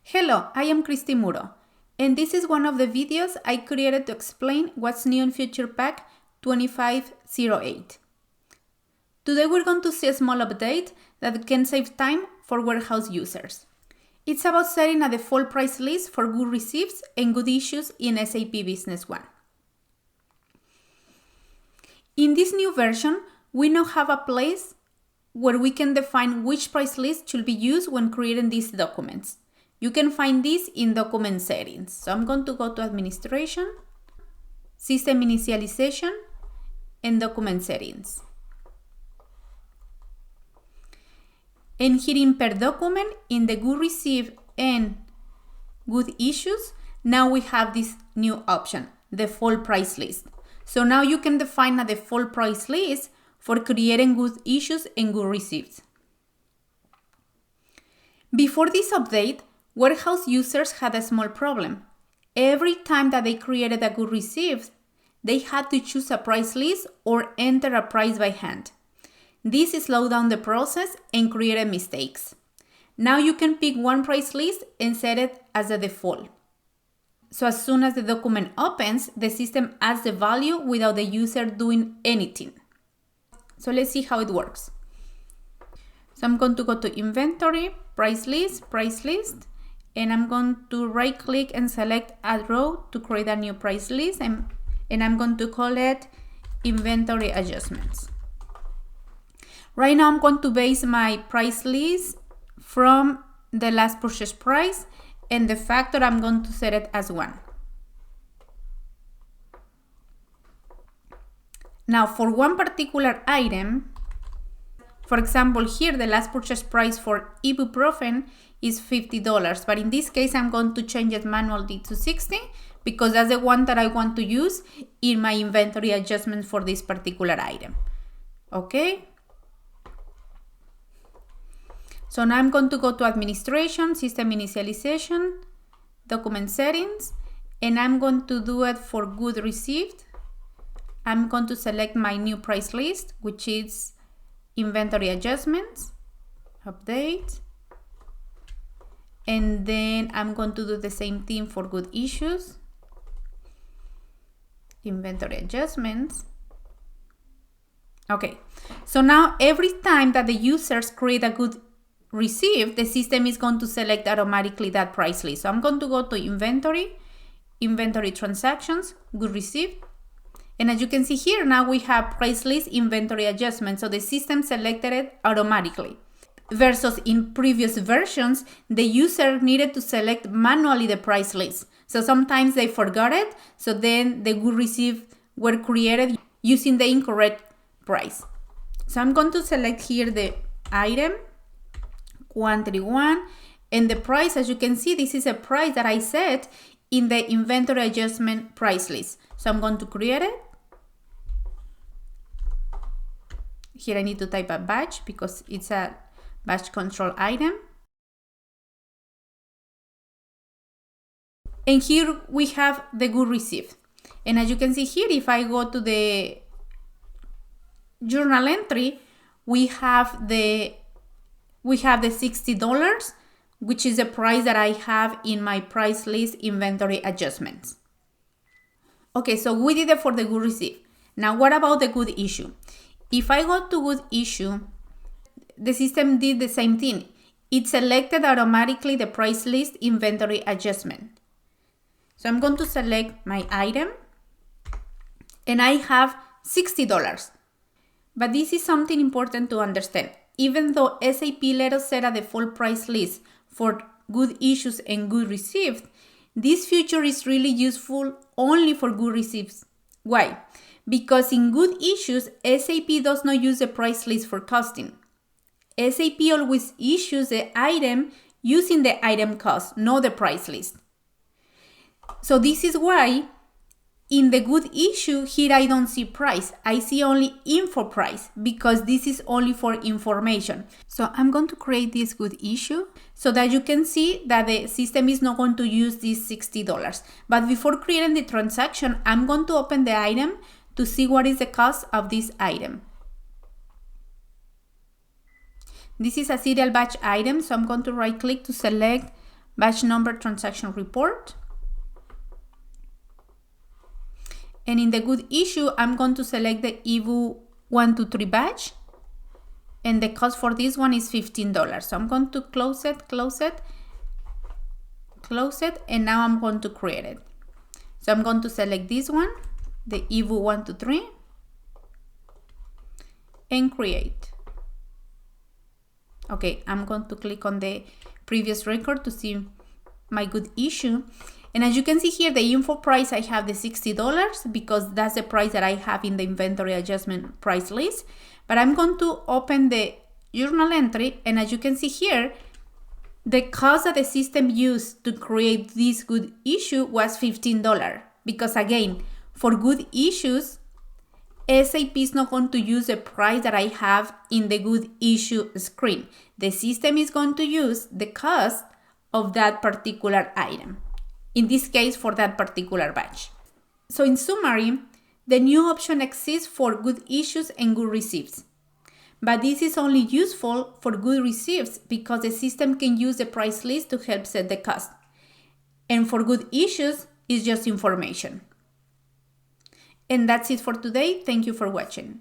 Hello, I am Cristi Muro, and this is one of the videos I created to explain what's new in Future Pack 2508. Today we're going to see a small update that can save time for warehouse users. It's about setting a default price list for good receipts and good issues in SAP Business One. In this new version, we now have a place where we can define which price list should be used when creating these documents. You can find this in document settings. So I'm going to go to administration, system initialization, and document settings. And here in per document, in the good received and good issues, now we have this new option, default price list. So now you can define a default price list for creating good issues and good receipts. Before this update, warehouse users had a small problem. Every time that they created a good receipt, they had to choose a price list or enter a price by hand. This slowed down the process and created mistakes. Now you can pick one price list and set it as a default. So as soon as the document opens, the system adds the value without the user doing anything. So let's see how it works. So I'm going to go to inventory, price list, and I'm going to right click and select add row to create a new price list, and I'm going to call it inventory adjustments. Right now I'm going to base my price list from the last purchase price, and the factor I'm going to set it as 1. Now for one particular item, for example here the last purchase price for ibuprofen is $50, but in this case I'm going to change it manually to 60 because that's the one that I want to use in my inventory adjustment for this particular item. Okay? So now I'm going to go to administration, system initialization, document settings, and I'm going to do it for good received. I'm going to select my new price list, which is inventory adjustments, update, and then I'm going to do the same thing for good issues, inventory adjustments. Okay, so now every time that the users create a good receipt, the system is going to select automatically that price list. So I'm going to go to inventory transactions, good receipt. And as you can see here, now we have price list inventory adjustment. So the system selected it automatically. Versus in previous versions, the user needed to select manually the price list. So sometimes they forgot it. So then the good receipts were created using the incorrect price. So I'm going to select here the item, quantity 1, and the price, as you can see, this is a price that I set in the inventory adjustment price list. So I'm going to create it. Here I need to type a batch because it's a batch control item. And here we have the good receipt. And as you can see here, if I go to the journal entry, we have the $60, which is the price that I have in my price list inventory adjustments. Okay, so we did it for the good receipt. Now what about the good issue? If I go to good issue, the system did the same thing. It selected automatically the price list inventory adjustment. So I'm going to select my item and I have $60. But this is something important to understand. Even though SAP let us set a default price list for good issues and good receipts, this feature is really useful only for good receipts. Why? Because in good issues, SAP does not use the price list for costing. SAP always issues the item using the item cost, not the price list. So this is why in the good issue, here I don't see price. I see only info price because this is only for information. So I'm going to create this good issue so that you can see that the system is not going to use this $60. But before creating the transaction, I'm going to open the item to see what is the cost of this item. This is a serial batch item, so I'm going to right click to select batch number transaction report. And in the good issue, I'm going to select the EVU 123 batch. And the cost for this one is $15. So I'm going to close it, and now I'm going to create it. So I'm going to select this one, the EVU 123, and create. Okay, I'm going to click on the previous record to see my good issue. And as you can see here, the info price, I have the $60 because that's the price that I have in the inventory adjustment price list. But I'm going to open the journal entry, and as you can see here, the cost that the system used to create this good issue was $15. Because again, for good issues, SAP is not going to use the price that I have in the good issue screen. The system is going to use the cost of that particular item. In this case, for that particular batch. So in summary, the new option exists for good issues and good receipts. But this is only useful for good receipts because the system can use the price list to help set the cost. And for good issues, it's just information. And that's it for today. Thank you for watching.